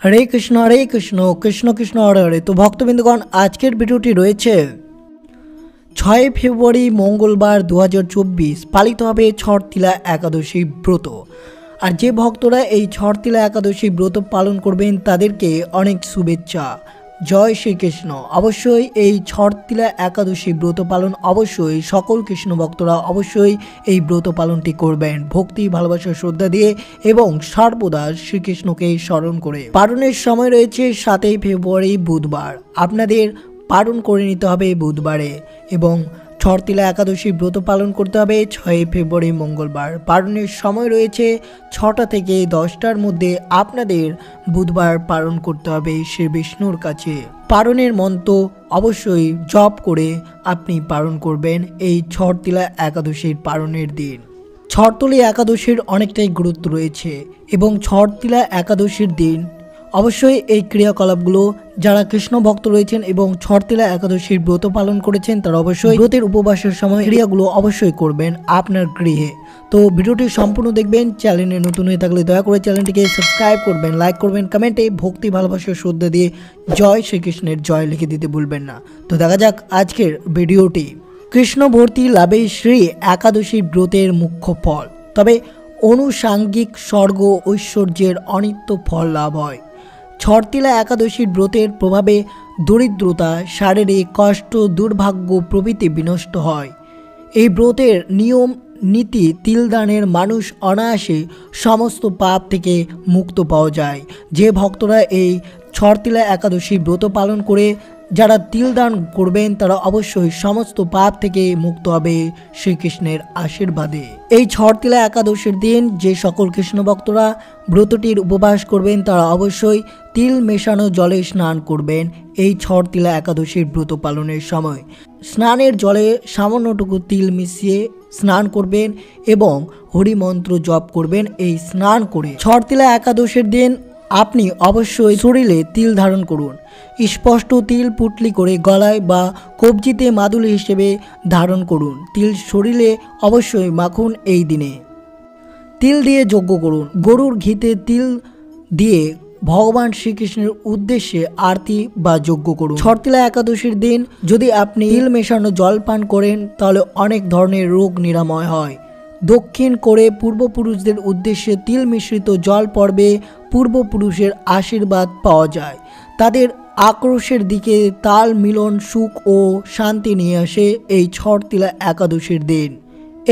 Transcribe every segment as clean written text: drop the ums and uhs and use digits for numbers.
হরে কৃষ্ণ কৃষ্ণ কৃষ্ণ হরে হরে। তো ভক্তবৃন্দগণ, আজকের ভিডিওটি রয়েছে 6 ফেব্রুয়ারি মঙ্গলবার 2024 পালিত হবে ছটতিলা একাদশী ব্রত। আর যে ভক্তরা এই ছটতিলা একাদশী ব্রত পালন করবেন তাদেরকে অনেক শুভেচ্ছা। জয় শ্রীকৃষ্ণ। অবশ্যই এই ছটতিলা একাদশী ব্রত পালন অবশ্যই সকল কৃষ্ণ ভক্তরা অবশ্যই এই ব্রত পালনটি করবেন ভক্তি ভালোবাসা শ্রদ্ধা দিয়ে এবং সর্বদা শ্রীকৃষ্ণকে স্মরণ করে। পালনের সময় রয়েছে 7 ফেব্রুয়ারি বুধবার। আপনাদের পালন করে নিতে হবে বুধবারে এবং ছটতিলা একাদশী ব্রত পালন করতে হবে 6 ফেব্রুয়ারি মঙ্গলবার। পালনের সময় রয়েছে 6টা থেকে 10টার মধ্যে। আপনাদের বুধবার পালন করতে হবে শ্রী বিষ্ণুর কাছে। পালনের মন্ত্র অবশ্যই জপ করে আপনি পালন করবেন এই ছটতিলা একাদশীর পালনের দিন। ছটতিলা একাদশীর অনেকটাই গুরুত্ব রয়েছে এবং ছটতিলা একাদশীর দিন অবশ্যই এই ক্রিয়াকলাপগুলো যারা কৃষ্ণ ভক্ত রয়েছেন এবং ছটতিলা একাদশীর ব্রত পালন করেছেন তারা অবশ্যই ব্রতের উপবাসের সময় ক্রিয়াগুলো অবশ্যই করবেন আপনার গৃহে। তো ভিডিওটি সম্পূর্ণ দেখবেন। চ্যানেলে নতুন হয়ে থাকলে দয়া করে চ্যানেলটিকে সাবস্ক্রাইব করবেন, লাইক করবেন, কমেন্টে ভক্তি ভালোবাসার শ্রদ্ধা দিয়ে জয় শ্রীকৃষ্ণের জয় লিখে দিতে ভুলবেন না। তো দেখা যাক আজকের ভিডিওটি। কৃষ্ণ ভর্তি লাভে শ্রী একাদশী ব্রতের মুখ্য ফল। তবে অনুষাঙ্গিক স্বর্গ ঐশ্বর্যের অনিত্য ফল লাভ হয়। ছটতিলা একাদশীর ব্রতের প্রভাবে দরিদ্রতা, শারীরিক কষ্ট, দুর্ভাগ্য প্রভৃতি বিনষ্ট হয়। এই ব্রতের নিয়ম নীতি তিলদানের মানুষ অনায়াসে সমস্ত পাপ থেকে মুক্ত পাওয়া যায়। যে ভক্তরা এই ছটতিলা একাদশী ব্রত পালন করে যারা তিলদান করবেন তারা অবশ্যই সমস্ত পাপ থেকে মুক্ত হবে শ্রীকৃষ্ণের আশীর্বাদে। এই ছটতিলা একাদশীর দিন যে সকল কৃষ্ণ ভক্তরা ব্রতটির উপবাস করবেন তারা অবশ্যই তিল মেশানো জলে স্নান করবেন এই ছটতিলা একাদশীর ব্রত পালনের সময়। স্নানের জলে সামান্যটুকু তিল মিশিয়ে স্নান করবেন এবং হরিমন্ত্র জপ করবেন। এই স্নান করে ছটতিলা একাদশীর দিন আপনি অবশ্যই শরীরে তিল ধারণ করুন। স্পষ্ট তিল পুটলি করে গলায় বা কবজিতে মাদুলি হিসেবে ধারণ করুন। তিল শরীরে অবশ্যই মাখুন। এই দিনে তিল দিয়ে যজ্ঞ করুন। গরুর ঘিতে তিল দিয়ে ভগবান শ্রীকৃষ্ণের উদ্দেশ্যে আরতি বা যজ্ঞ করুন। ছটতিলা একাদশীর দিন যদি আপনি তিল মেশানো জল পান করেন তাহলে অনেক ধরনের রোগ নিরাময় হয়। দক্ষিণ করে পূর্বপুরুষদের উদ্দেশ্যে তিল মিশ্রিত জল পর্বে পূর্বপুরুষের আশীর্বাদ পাওয়া যায়। তাদের আক্রোশের দিকে তাল মিলন সুখ ও শান্তি নিয়ে আসে এই ছটতিলা একাদশীর দিন।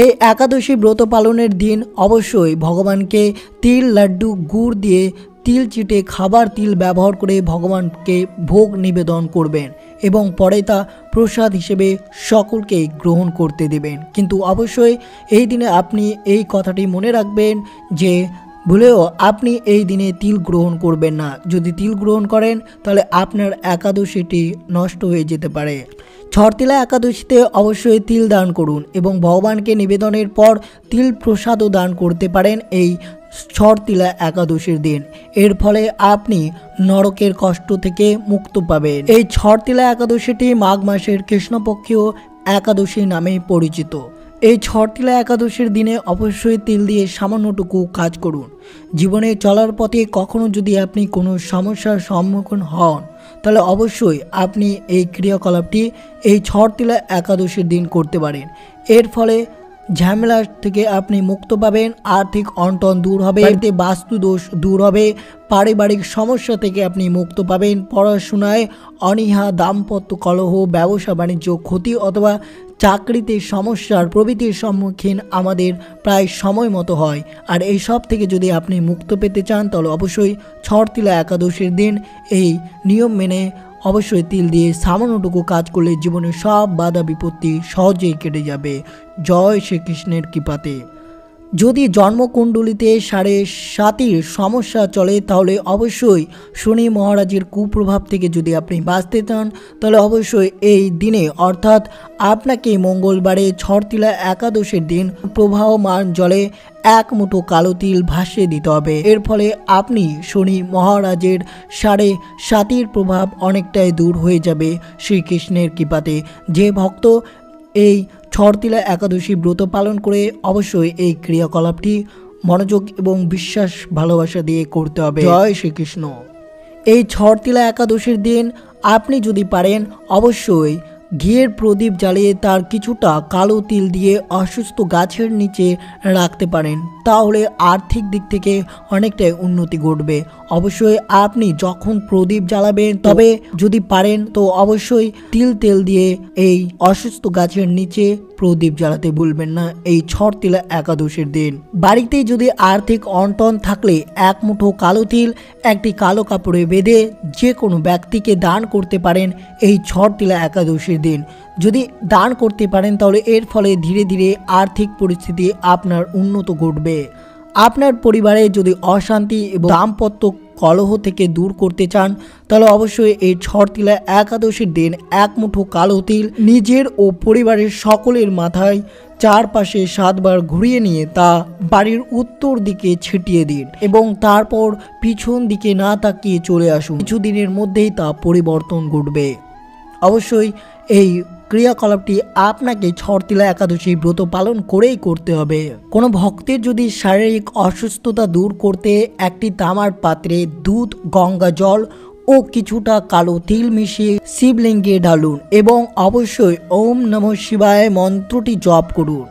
এই একাদশী ব্রত পালনের দিন অবশ্যই ভগবানকে তিল লাড্ডু গুড় দিয়ে তিল চিটে খাবার তিল ব্যবহার করে ভগবানকে ভোগ নিবেদন করবেন এবং পরে তা প্রসাদ হিসেবে সকলকে গ্রহণ করতে দেবেন। কিন্তু অবশ্যই এই দিনে আপনি এই কথাটি মনে রাখবেন যে ভুলেও আপনি এই দিনে তিল গ্রহণ করবেন না। যদি তিল গ্রহণ করেন তাহলে আপনার একাদশীটি নষ্ট হয়ে যেতে পারে। ছটতিলা একাদশীতে অবশ্যই তিল দান করুন এবং ভগবানকে নিবেদনের পর তিল প্রসাদও দান করতে পারেন এই ছটতিলা একাদশীর দিন। এর ফলে আপনি নরকের কষ্ট থেকে মুক্ত পাবেন। এই ছটতিলা একাদশীটি মাঘ মাসের কৃষ্ণপক্ষীয় একাদশী নামে পরিচিত। এই ছটতিলা একাদশীর দিনে অবশ্যই তিল দিয়ে সামান্যটুকু কাজ করুন। জীবনে চলার পথে কখনো যদি আপনি কোনো সমস্যার সম্মুখীন হন তাহলে অবশ্যই আপনি এই ক্রিয়াকলাপটি এই ছটতিলা একাদশীর দিন করতে পারেন। এর ফলে ঝামেলা থেকে আপনি মুক্ত পাবেন, আর্থিক অনটন দূর হবে, বাস্তু দোষ দূর হবে, পারিবারিক সমস্যা থেকে আপনি মুক্ত পাবেন, পড়াশোনায় অনীহা, দাম্পত্য কলহ, ব্যবসা বাণিজ্য ক্ষতি অথবা চাকরিতে সমস্যার প্রভৃতির সম্মুখীন আমাদের প্রায় সময় মতো হয়। আর এই সব থেকে যদি আপনি মুক্ত পেতে চান তাহলে অবশ্যই ছটতিলা একাদশীর দিন এই নিয়ম মেনে অবশ্যই তিল দিয়ে সামান্যটুকু কাজ করলে জীবনের সব বাধা বিপত্তি সহজেই কেটে যাবে জয় শ্রীকৃষ্ণের কৃপাতে। যদি জন্মকুণ্ডলিতে 7.5 সমস্যা চলে তাহলে অবশ্যই শনি মহারাজের কুপ্রভাব থেকে যদি আপনি বাঁচতে চান তাহলে অবশ্যই এই দিনে অর্থাৎ আপনাকে মঙ্গলবারে ছটতিলা একাদশীর দিন প্রবাহমান জলে 1 মুঠো কালো তিল ভাসিয়ে দিতে হবে। এর ফলে আপনি শনি মহারাজের 7.5 প্রভাব অনেকটাই দূর হয়ে যাবে শ্রীকৃষ্ণের কৃপাতে। যে ভক্ত এই ছটতিলা একাদশী ব্রত পালন করে অবশ্যই এই ক্রিয়াকলাপটি মনোযোগ এবং বিশ্বাস ভালোবাসা দিয়ে করতে হবে। জয় শ্রীকৃষ্ণ। এই ছটতিলা একাদশীর দিন আপনি যদি পারেন অবশ্যই ঘিয়ের প্রদীপ জ্বালিয়ে তার কিছুটা কালো তিল দিয়ে অসুস্থ গাছের নিচে রাখতে পারেন, তাহলে আর্থিক দিক থেকে অনেকটাই উন্নতি ঘটবে। অবশ্যই আপনি যখন প্রদীপ জ্বালাবেন, তবে যদি পারেন তো অবশ্যই তেল দিয়ে এই অসুস্থ গাছের নিচে প্রদীপ জ্বালাতে ভুলবেন না এই ছটতিলা একাদশীর দিন। বাড়িতে যদি আর্থিক অনটন থাকলে এক মুঠো কালো তিল একটি কালো কাপড়ে বেঁধে যে কোনো ব্যক্তিকে দান করতে পারেন এই ছটতিলা একাদশীর দিন। যদি দান করতে পারেন তাহলে এর ফলে ধীরে ধীরে আর্থিক পরিস্থিতি আপনার উন্নত ঘটবে। আপনার পরিবারে যদি অশান্তি এবং দাম্পত্য কলহ থেকে দূর করতে চান তাহলে অবশ্যই এই ছটতিলা একাদশীর দিন এক মুঠো কালো তিল নিজের ও পরিবারের সকলের মাথায় চারপাশে 7 বার ঘুরিয়ে নিয়ে তা বাড়ির উত্তর দিকে ছিটিয়ে দিন এবং তারপর পিছন দিকে না তাকিয়ে চলে আসুন। কিছুদিনের মধ্যেই তা পরিবর্তন ঘটবে। অবশ্যই এই ক্রিয়াকলাপটি আপনাকে ছটতিলা একাদশী ব্রত পালন করেই করতে হবে। কোনো ভক্তের যদি শারীরিক অসুস্থতা দূর করতে একটি তামার পাত্রে দুধ, গঙ্গা জল ও কিছুটা কালো তিল মিশিয়ে শিবলিঙ্গে ঢালুন এবং অবশ্যই ওম নমঃ শিবায় মন্ত্রটি জপ করুন।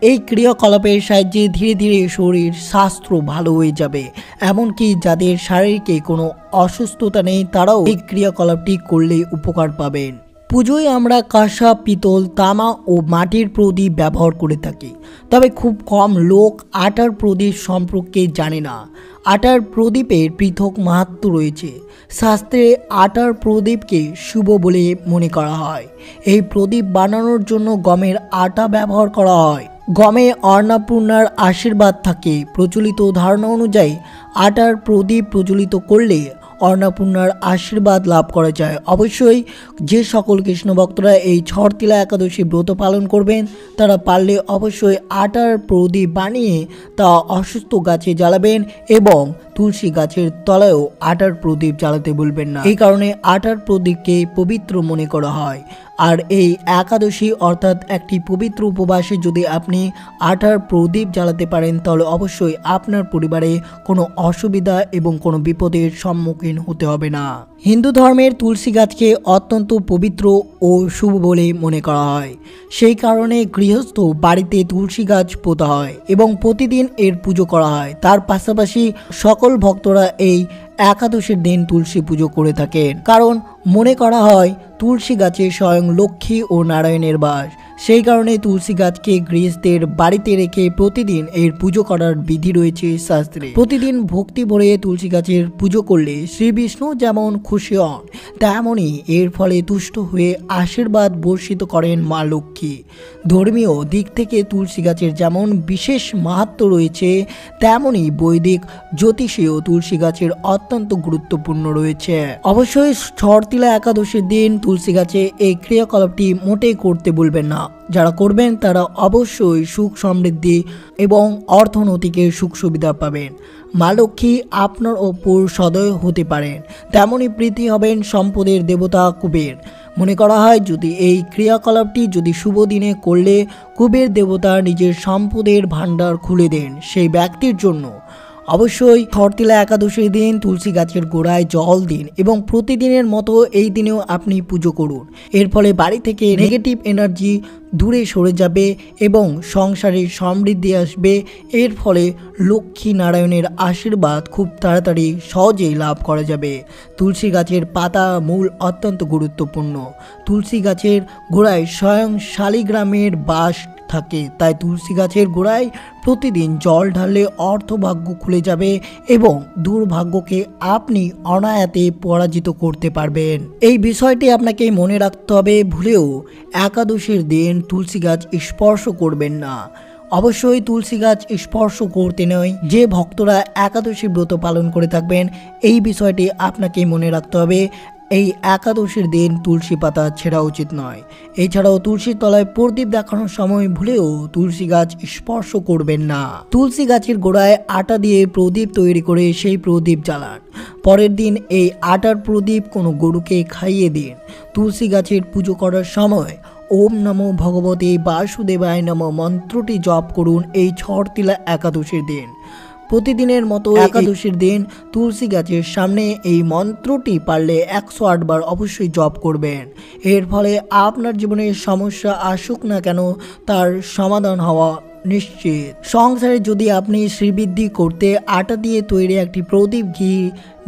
এই ক্রিয়াকলাপের সাহায্যে ধীরে ধীরে শরীর স্বাস্থ্য ভালো হয়ে যাবে। এমনকি যাদের শারীরিকে কোনো অসুস্থতা নেই তারাও এই ক্রিয়াকলাপটি করলে উপকার পাবেন। পুজোয় আমরা কাঁসা, পিতল, তামা ও মাটির প্রদীপ ব্যবহার করে থাকি, তবে খুব কম লোক আটার প্রদীপ সম্পর্কে জানে না। আটার প্রদীপের পৃথক মাহাত্ম্য রয়েছে। শাস্ত্রে আটার প্রদীপকে শুভ বলে মনে করা হয়। এই প্রদীপ বানানোর জন্য গমের আটা ব্যবহার করা হয়। গমে অন্নপূর্ণার আশীর্বাদ থাকে। প্রচলিত ধারণা অনুযায়ী আটার প্রদীপ প্রজ্বলিত করলে অন্নপূর্ণার আশীর্বাদ লাভ করা যায়। অবশ্যই যে সকল কৃষ্ণ ভক্তরা এই ছটতিলা একাদশী ব্রত পালন করবেন তারা পারলে অবশ্যই আটার প্রদীপ বানিয়ে তা অসুস্থ গাছে জ্বালাবেন এবং তুলসী গাছের তলায়ও আটার প্রদীপ জ্বালাতে ভুলবেন না। এই কারণে আটার প্রদীপকে পবিত্র মনে করা হয়। আর এই একাদশী অর্থাৎ একটি পবিত্র উপবাসে যদি আপনি আটার প্রদীপ জ্বালাতে পারেন তাহলে অবশ্যই আপনার পরিবারে কোনো অসুবিধা এবং কোনো বিপদের সম্মুখীন হতে হবে না। হিন্দু ধর্মের তুলসী গাছকে অত্যন্ত পবিত্র ও শুভ বলে মনে করা হয়। সেই কারণে গৃহস্থ বাড়িতে তুলসী গাছ পোঁতা হয় এবং প্রতিদিন এর পুজো করা হয়। তার পাশাপাশি সকল ভক্তরা এই একাদশীর দিন তুলসী পুজো করে থাকেন, কারণ মনে করা হয় তুলসী গাছে স্বয়ং লক্ষ্মী ও নারায়ণের বাস। সেই কারণে তুলসী গাছকে গৃহস্থের বাড়িতে রেখে প্রতিদিন এর পুজো করার বিধি রয়েছে শাস্ত্রে। প্রতিদিন ভক্তি ভরে তুলসী গাছের পুজো করলে শ্রী বিষ্ণু যেমন খুশি হন তেমনই এর ফলে তুষ্ট হয়ে আশীর্বাদ বর্ষিত করেন মা লক্ষ্মী। ধর্মীয় দিক থেকে তুলসী গাছের যেমন বিশেষ মাহাত্ম্য রয়েছে তেমনই বৈদিক জ্যোতিষেও তুলসী গাছের অত্যন্ত গুরুত্বপূর্ণ রয়েছে। অবশ্যই ছটতিলা একাদশীর দিন তুলসী গাছে এই ক্রিয়াকলাপটি মোটেই করতে ভুলবেন না। যারা করবেন তারা অবশ্যই সুখ সমৃদ্ধি এবং অর্থনৈতিকের সুখ সুবিধা পাবেন। মা লক্ষ্মী আপনার ওপর সদয় হতে পারেন, তেমনই প্রীতি হবেন সম্পদের দেবতা কুবের। মনে করা হয় যদি এই ক্রিয়াকলাপটি যদি শুভ দিনে করলে কুবের দেবতা নিজের সম্পদের ভাণ্ডার খুলে দেন সেই ব্যক্তির জন্য। অবশ্যই ছটতিলা একাদশীর দিন তুলসী গাছের গোড়ায় জল দিন এবং প্রতিদিনের মতো এই দিনেও আপনি পুজো করুন। এর ফলে বাড়ি থেকে নেগেটিভ এনার্জি দূরে সরে যাবে এবং সংসারে সমৃদ্ধি আসবে। এর ফলে লক্ষ্মী নারায়ণের আশীর্বাদ খুব তাড়াতাড়ি সহজেই লাভ করা যাবে। তুলসী গাছের পাতা মূল অত্যন্ত গুরুত্বপূর্ণ। তুলসী গাছের গোড়ায় স্বয়ং শালিগ্রামের বাস থাকে, তাই তুলসী গাছের গোড়ায় প্রতিদিন জল ঢাললে অর্থভাগ্য খুলে যাবে এবং দুর্ভাগ্যকে আপনি অনায়াতে পরাজিত করতে পারবেন। এই বিষয়টি আপনাকে মনে রাখতে হবে, ভুলেও একাদশীর দিন তুলসী গাছ স্পর্শ করবেন না। অবশ্যই তুলসী গাছ স্পর্শ করতে নয়। যে ভক্তরা একাদশী ব্রত পালন করে থাকবেন এই বিষয়টি আপনাকে মনে রাখতে হবে। এই একাদশীর দিন তুলসী পাতা ছেঁড়া উচিত নয়। এছাড়াও তুলসীর তলায় প্রদীপ দেখানোর সময় ভুলেও তুলসী গাছ স্পর্শ করবেন না। তুলসী গাছের গোড়ায় আটা দিয়ে প্রদীপ তৈরি করে সেই প্রদীপ জ্বালান। পরের দিন এই আটার প্রদীপ কোনো গরুকে খাইয়ে দিন। তুলসী গাছের পুজো করার সময় ওম নমো ভগবতে বাসুদেবায় নমঃ মন্ত্রটি জপ করুন এই ছটতিলা একাদশীর দিন। প্রতিদিনের মতো একাদশীর দিন তুলসী গাছের সামনে এই মন্ত্রটি পারলে 108 বার অবশ্যই জপ করবেন। এর ফলে আপনার জীবনে সমস্যা আসুক না কেন তার সমাধান হওয়া নিশ্চিত। সংসারে যদি আপনি শ্রীবৃদ্ধি করতে আটা দিয়ে তৈরি একটি প্রদীপ ঘি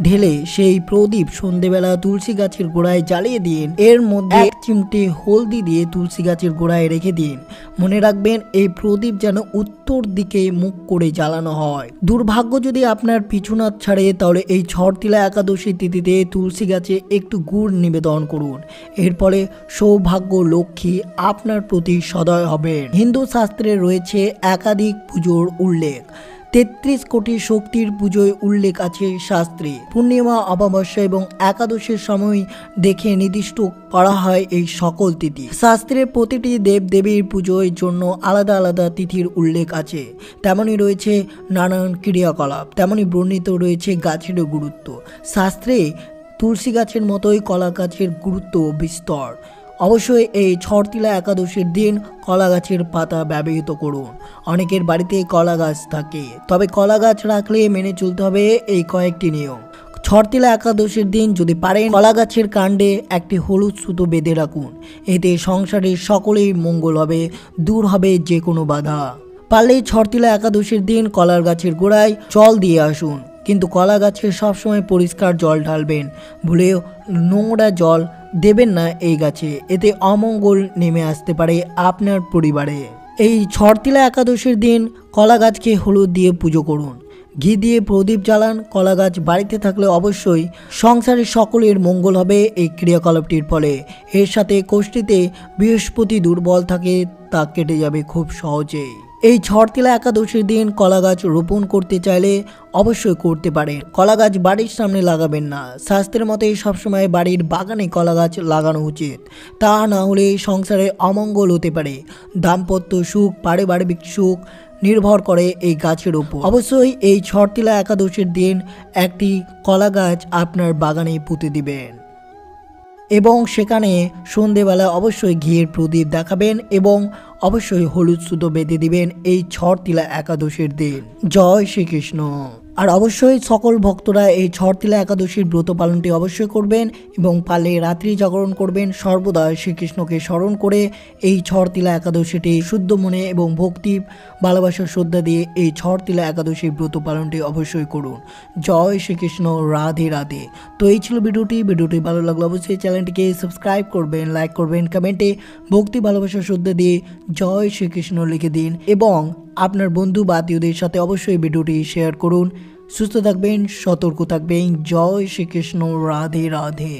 ঢেলে সেই প্রদীপ সন্ধেবেলা তুলসী গাছের গোড়ায় জ্বালিয়ে দিন। এর মধ্যে 1 চিমটে হলদি দিয়ে তুলসী গাছের গোড়ায় রেখে দিন। মনে রাখবেন এই প্রদীপ যেন উত্তর দিকে মুখ করে জ্বালানো হয়। দুর্ভাগ্য যদি আপনার পিছু না ছাড়ে তাহলে এই ছটতিলা একাদশী তিথিতে তুলসী গাছে একটু গুড় নিবেদন করুন। এর ফলে সৌভাগ্য লক্ষ্মী আপনার প্রতি সদয় হবেন। হিন্দু শাস্ত্রে রয়েছে একাধিক পুজোর উল্লেখ। 33 কোটি শক্তির পুজোয় উল্লেখ আছে শাস্ত্রে। পূর্ণিমা, অমাবস্যা এবং একাদশীর সময় দেখে নির্দিষ্ট করা হয় এই সকল তিথি। শাস্ত্রে প্রতিটি দেব দেবীর পুজোর জন্য আলাদা আলাদা তিথির উল্লেখ আছে। তেমনই রয়েছে নানান ক্রিয়াকলাপ, তেমনই বর্ণিত রয়েছে গাছেরও গুরুত্ব। শাস্ত্রে তুলসী গাছের মতোই কলা গাছের গুরুত্ব বিস্তর। অবশ্যই এই ছটতিলা একাদশীর দিন কলা গাছের পাতা ব্যবহৃত করুন। অনেকের বাড়িতে কলা গাছ থাকে, তবে কলা গাছ রাখলে মেনে চলতে হবে এই কয়েকটি নিয়ম। ছটতিলা একাদশীর দিন যদি পারেন কলা গাছের কাণ্ডে একটি হলুদ সুতো বেঁধে রাখুন। এতে সংসারের সকলেই মঙ্গল হবে, দূর হবে যে কোনো বাধা। পারলেই ছটতিলা একাদশীর দিন কলার গাছের গোড়ায় জল দিয়ে আসুন, কিন্তু কলা গাছের সবসময় পরিষ্কার জল ঢালবেন। ভুলেও নোংরা জল দেবেন না এই গাছে, এতে অমঙ্গল নেমে আসতে পারে আপনার পরিবারে। এই ছটতিলা একাদশীর দিন কলা গাছকে হলুদ দিয়ে পুজো করুন, ঘি দিয়ে প্রদীপ জ্বালান। কলা গাছ বাড়িতে থাকলে অবশ্যই সংসারের সকলের মঙ্গল হবে এই ক্রিয়াকলাপটির ফলে। এর সাথে কোষ্ঠীতে বৃহস্পতি দুর্বল থাকে, তা কেটে যাবে খুব সহজেই। এই ছটতিলা একাদশীর দিন কলা গাছ রোপণ করতে চাইলে অবশ্যই করতে পারেন। কলা গাছ বাড়ির সামনে লাগাবেন না। শাস্ত্রের মতে সবসময় বাড়ির বাগানে কলা গাছ লাগানো উচিত, তা না হলে সংসারে অমঙ্গল হতে পারে। দাম্পত্য সুখ, পারিবারিক সুখ নির্ভর করে এই গাছের উপর। অবশ্যই এই ছটতিলা একাদশীর দিন একটি কলা গাছ আপনার বাগানে পুঁতে দিবেন এবং সেখানে সন্ধেবেলা অবশ্যই ঘিয়ের প্রদীপ দেখাবেন এবং অবশ্যই হলুদ সুতো বেঁধে দিবেন এই ছটতিলা একাদশীর দিন। জয় শ্রীকৃষ্ণ। আর অবশ্যই সকল ভক্তরা এই ছটতিলা একাদশীর ব্রত পালনটি অবশ্যই করবেন এবং পারলে রাত্রি জাগরণ করবেন। সর্বদা শ্রীকৃষ্ণকে স্মরণ করে এই ছটতিলা একাদশীটি শুদ্ধ মনে এবং ভক্তি, ভালোবাসা, শ্রদ্ধা দিয়ে এই ছটতিলা একাদশীর ব্রত পালনটি অবশ্যই করুন। জয় শ্রীকৃষ্ণ। রাধে রাধে। তো এই ছিল ভিডিওটি ভালো লাগলো অবশ্যই চ্যানেলটিকে সাবস্ক্রাইব করবেন, লাইক করবেন, কমেন্টে ভক্তি, ভালোবাসা, শ্রদ্ধা দিয়ে জয় শ্রীকৃষ্ণ লিখে দিন এবং আপনার বন্ধু বা আত্মীয়দের সাথে অবশ্যই ভিডিওটি শেয়ার করুন। সুস্থ থাকবেন, সতর্ক থাকবেন। জয় শ্রীকৃষ্ণ। রাধে রাধে।